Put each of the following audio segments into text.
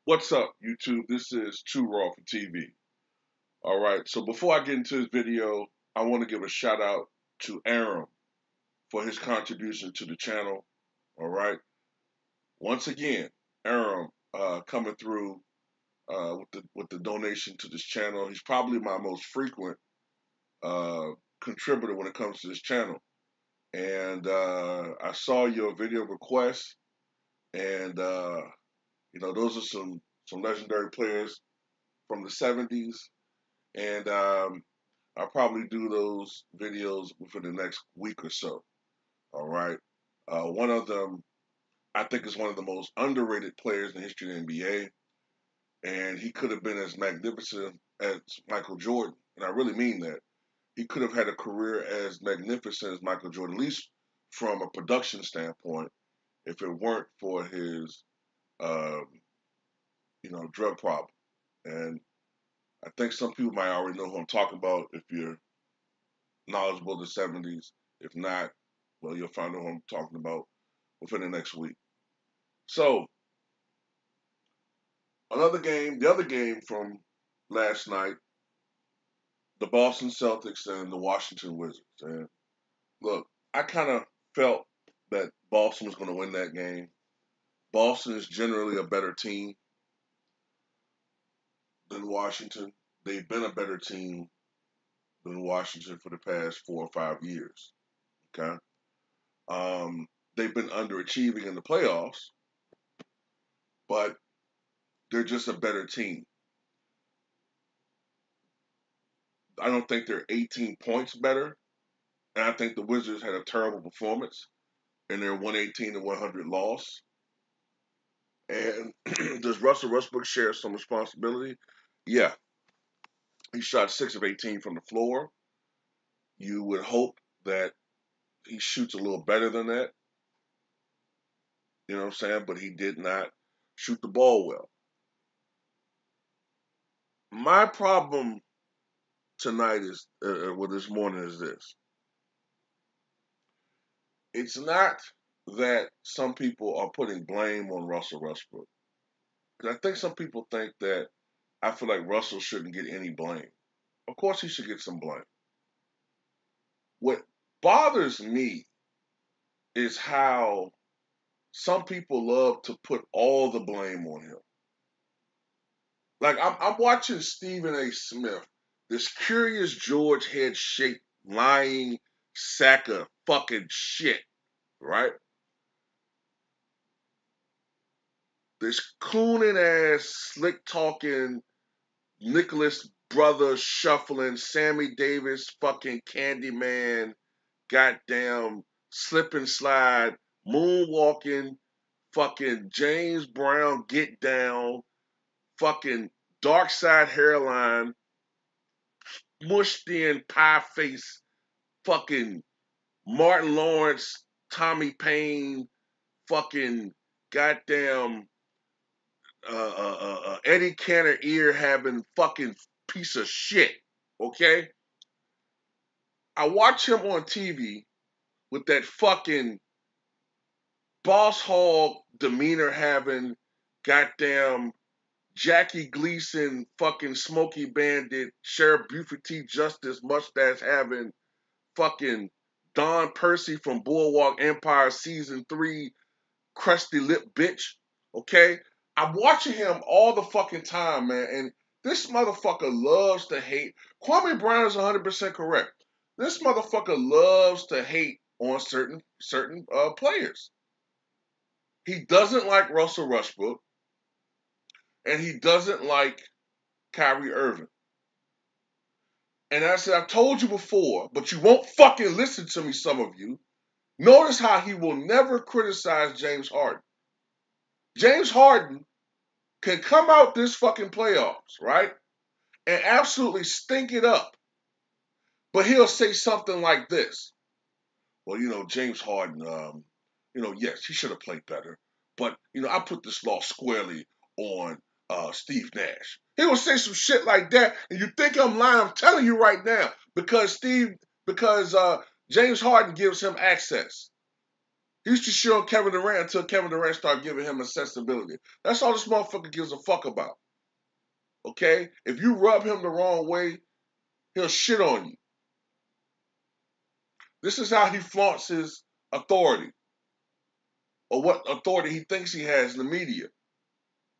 What's up, YouTube? This is Too Raw for TV. All right, so before I get into this video, I want to give a shout out to Aaron for his contribution to the channel. All right, once again, Aaron coming through with the donation to this channel. He's probably my most frequent uh, contributor when it comes to this channel. And I saw your video requests, and those are some legendary players from the '70s. And I'll probably do those videos within the next week or so. All right. One of them, I think, is one of the most underrated players in the history of the NBA. And he could have been as magnificent as Michael Jordan. And I really mean that. He could have had a career as magnificent as Michael Jordan, at least from a production standpoint, if it weren't for his, um, drug problem. And I think some people might already know who I'm talking about if you're knowledgeable of the '70s. If not, well, you'll find out who I'm talking about within the next week. So, the other game from last night, the Boston Celtics and the Washington Wizards. And look, I kind of felt that Boston was going to win that game. Boston is generally a better team than Washington. They've been a better team than Washington for the past 4 or 5 years. Okay. They've been underachieving in the playoffs, but they're just a better team. I don't think they're 18 points better, and I think the Wizards had a terrible performance in their 118 to 100 loss. And does Russell Westbrook share some responsibility? Yeah, he shot 6 of 18 from the floor. You would hope that he shoots a little better than that. You know what I'm saying? But he did not shoot the ball well. My problem tonight is, this morning, is this. It's not that some people are putting blame on Russell Westbrook. Because I think some people think that I feel like Russell shouldn't get any blame. Of course he should get some blame. What bothers me is how some people love to put all the blame on him. Like, I'm watching Stephen A. Smith, this Curious George head-shaped, lying sack of fucking shit, right? This cooning-ass, slick-talking, Nicholas Brothers shuffling, Sammy Davis fucking Candyman, goddamn slip and slide, moonwalking, fucking James Brown get down, fucking dark side hairline, mushed in pie face, fucking Martin Lawrence, Tommy Payne, fucking goddamn Eddie Cantor ear having fucking piece of shit. Okay? I watch him on TV with that fucking boss hog demeanor having goddamn Jackie Gleason, fucking Smokey Bandit, Sheriff Buford T. Justice mustache having fucking Don Percy from Boardwalk Empire season 3, crusty lip bitch. Okay? I'm watching him all the fucking time, man, and this motherfucker loves to hate. Kwame Brown is 100% correct. This motherfucker loves to hate on certain players. He doesn't like Russell Westbrook, and he doesn't like Kyrie Irving. And I said, I've told you before, but you won't fucking listen to me, some of you. Notice how he will never criticize James Harden. James Harden can come out this fucking playoffs, right? And absolutely stink it up. But he'll say something like this. Well, James Harden, yes, he should have played better. But, I put this loss squarely on Steve Nash. He will say some shit like that, and you think I'm lying. I'm telling you right now, because James Harden gives him access. He used to shit on Kevin Durant until Kevin Durant started giving him a sensibility. That's all this motherfucker gives a fuck about. Okay? If you rub him the wrong way, he'll shit on you. This is how he flaunts his authority, or what authority he thinks he has in the media.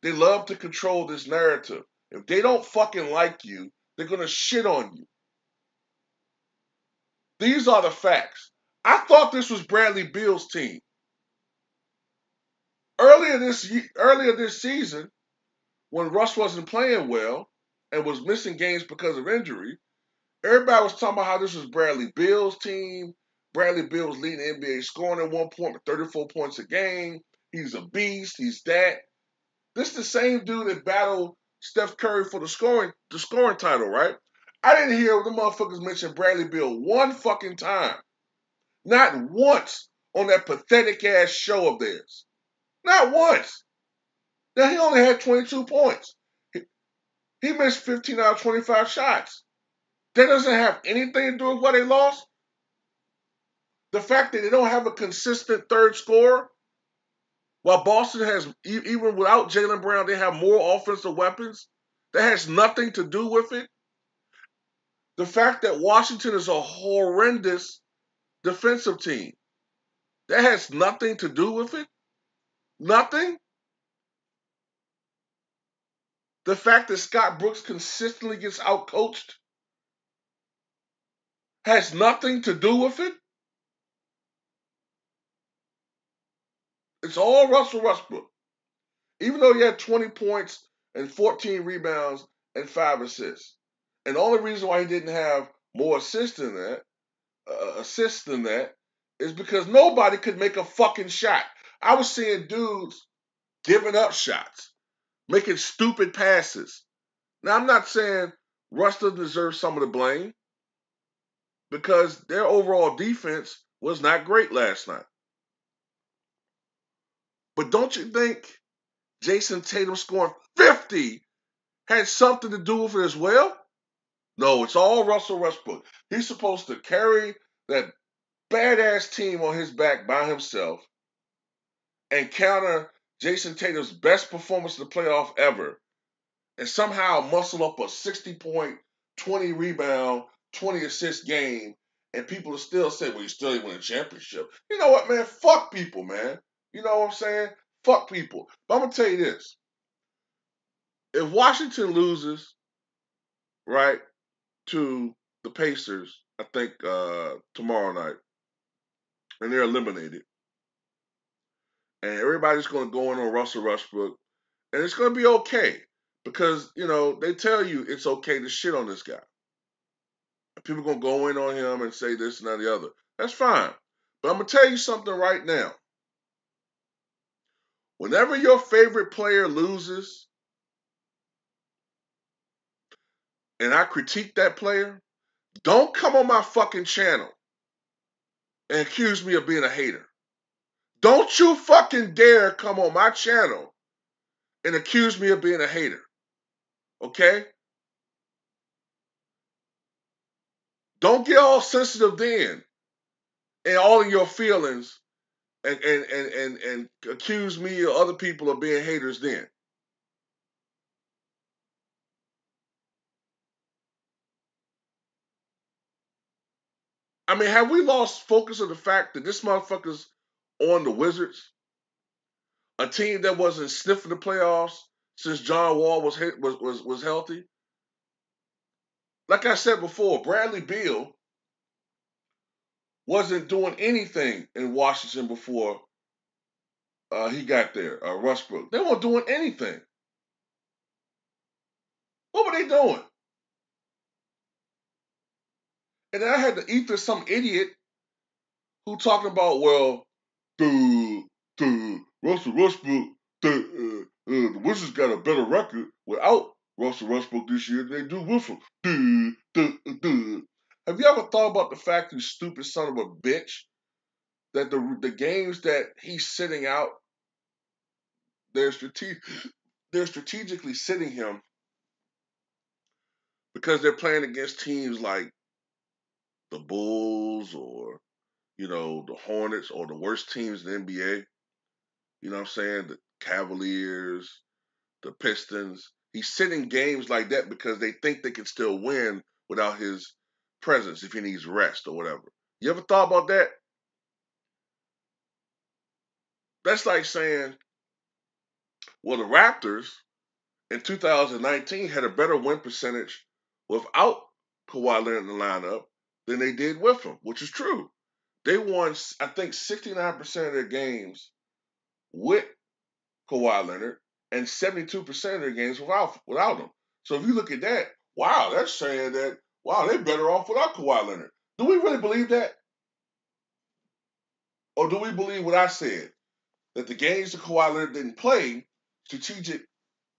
They love to control this narrative. If they don't fucking like you, they're going to shit on you. These are the facts. I thought this was Bradley Beal's team. Earlier this season, when Russ wasn't playing well and was missing games because of injury, everybody was talking about how this was Bradley Beal's team. Bradley Beal was leading the NBA scoring at one point with 34 points a game. He's a beast. He's that. This is the same dude that battled Steph Curry for the scoring title, right? I didn't hear the motherfuckers mention Bradley Beal one fucking time. Not once on that pathetic ass show of theirs. Not once. Now he only had 22 points. He missed 15 out of 25 shots. That doesn't have anything to do with why they lost. The fact that they don't have a consistent third scorer, while Boston has, even without Jaylen Brown, they have more offensive weapons. That has nothing to do with it. The fact that Washington is a horrendous defensive team. That has nothing to do with it. Nothing. The fact that Scott Brooks consistently gets outcoached has nothing to do with it. It's all Russell Westbrook. Even though he had 20 points and 14 rebounds and 5 assists. And the only reason why he didn't have more assists than that is because nobody could make a fucking shot. I was seeing dudes giving up shots, making stupid passes. Now, I'm not saying Russ doesn't deserve some of the blame because their overall defense was not great last night. But don't you think Jason Tatum scoring 50 had something to do with it as well? No, it's all Russell Westbrook. He's supposed to carry that badass team on his back by himself and counter Jason Tatum's best performance in the playoff ever and somehow muscle up a 60-point, 20 rebound, 20 assist game, and people will still say, well, you still ain't win a championship. You know what, man? Fuck people, man. You know what I'm saying? Fuck people. But I'm going to tell you this. If Washington loses, right, to the Pacers, I think tomorrow night, and they're eliminated, and everybody's going to go in on Russell Westbrook, and it's going to be okay because, you know, they tell you it's okay to shit on this guy. People are going to go in on him and say this and that and the other. That's fine. But I'm going to tell you something right now. Whenever your favorite player loses, and I critique that player, don't come on my fucking channel and accuse me of being a hater. Don't you fucking dare come on my channel and accuse me of being a hater. Okay? Don't get all sensitive then and all of your feelings and accuse me or other people of being haters then. I mean, have we lost focus of the fact that this motherfucker's on the Wizards? A team that wasn't sniffing the playoffs since John Wall was healthy? Like I said before, Bradley Beal wasn't doing anything in Washington before he got there. Westbrook. They weren't doing anything. What were they doing? And then I had to ether some idiot who talking about, well, the Russell Westbrook, the Wizards got a better record without Russell Westbrook this year than they do with him. Have you ever thought about the fact, you stupid son of a bitch, that the games that he's sitting out, they're strategically sitting him because they're playing against teams like the Bulls or, the Hornets or the worst teams in the NBA. You know what I'm saying? The Cavaliers, the Pistons. He's sitting games like that because they think they can still win without his presence if he needs rest or whatever. You ever thought about that? That's like saying, well, the Raptors in 2019 had a better win percentage without Kawhi Leonard in the lineup than they did with him, which is true. They won, I think, 69% of their games with Kawhi Leonard and 72% of their games without him. So if you look at that, wow, that's saying that, wow, they're better off without Kawhi Leonard. Do we really believe that? Or do we believe what I said? That the games that Kawhi Leonard didn't play, strategic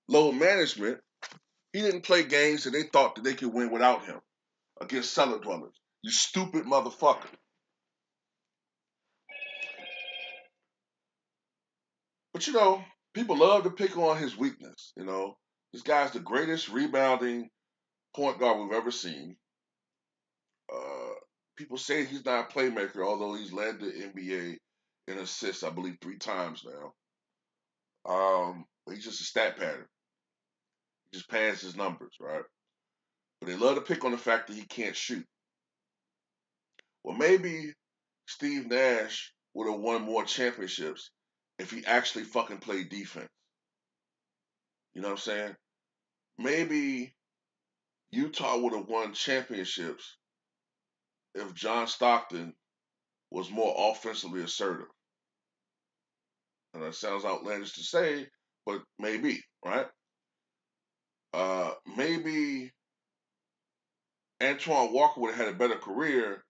load management, he didn't play games that they thought that they could win without him against cellar dwellers. You stupid motherfucker. But people love to pick on his weakness. This guy's the greatest rebounding point guard we've ever seen. Uh, People say he's not a playmaker, although he's led the NBA in assists, I believe, 3 times now. He's just a stat pattern. He just pads his numbers, right? But they love to pick on the fact that he can't shoot. Well, maybe Steve Nash would have won more championships if he actually fucking played defense. You know what I'm saying? Maybe Utah would have won championships if John Stockton was more offensively assertive. And that sounds outlandish to say, but maybe, right? Maybe Antoine Walker would have had a better career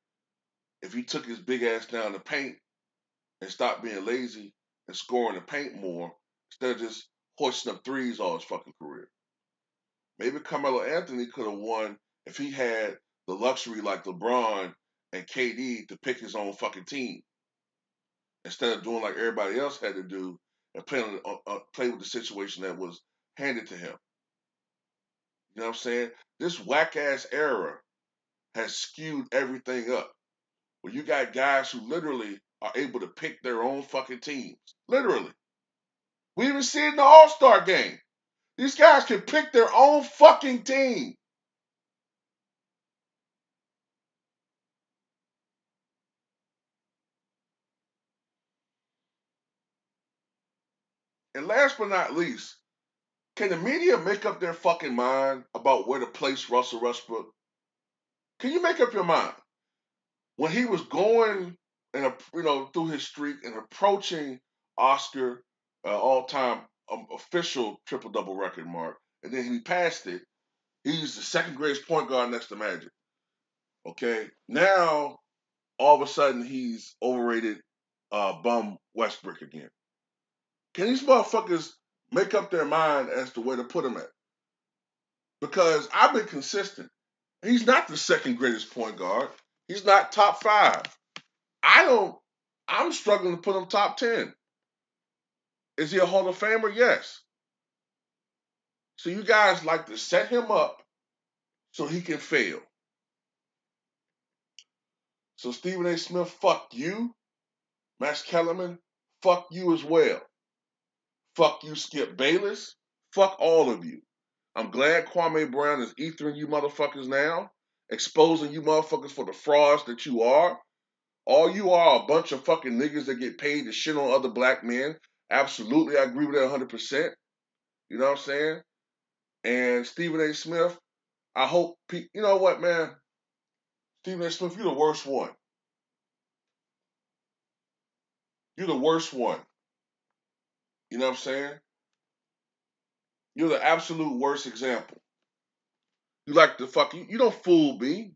if he took his big ass down the paint and stopped being lazy and scoring the paint more instead of just hoisting up threes all his fucking career. Maybe Carmelo Anthony could have won if he had the luxury like LeBron and KD to pick his own fucking team instead of doing like everybody else had to do and play with the situation that was handed to him. You know what I'm saying? This whack ass era has skewed everything up. Where you got guys who literally are able to pick their own fucking teams. Literally. We even see it in the All-Star game. These guys can pick their own fucking team. And last but not least, can the media make up their fucking mind about where to place Russell Westbrook? Can you make up your mind? When he was going and through his streak and approaching Oscar all-time official triple-double record mark, and then he passed it, he's the second greatest point guard next to Magic. Okay, now all of a sudden he's overrated bum Westbrook again. Can these motherfuckers make up their mind as to where to put him at? Because I've been consistent. He's not the second greatest point guard. He's not top 5. I'm struggling to put him top 10. Is he a Hall of Famer? Yes. So you guys like to set him up so he can fail. So Stephen A. Smith, fuck you. Max Kellerman, fuck you as well. Fuck you, Skip Bayless. Fuck all of you. I'm glad Kwame Brown is ethering you motherfuckers now, exposing you motherfuckers for the frauds that you are. All you are a bunch of fucking niggas that get paid to shit on other black men. Absolutely, I agree with that 100%. You know what I'm saying? And Stephen A. Smith, I hope, you know what, man? Stephen A. Smith, you're the worst one. You're the worst one. You know what I'm saying? You're the absolute worst example. You like to fuck, you don't fool me.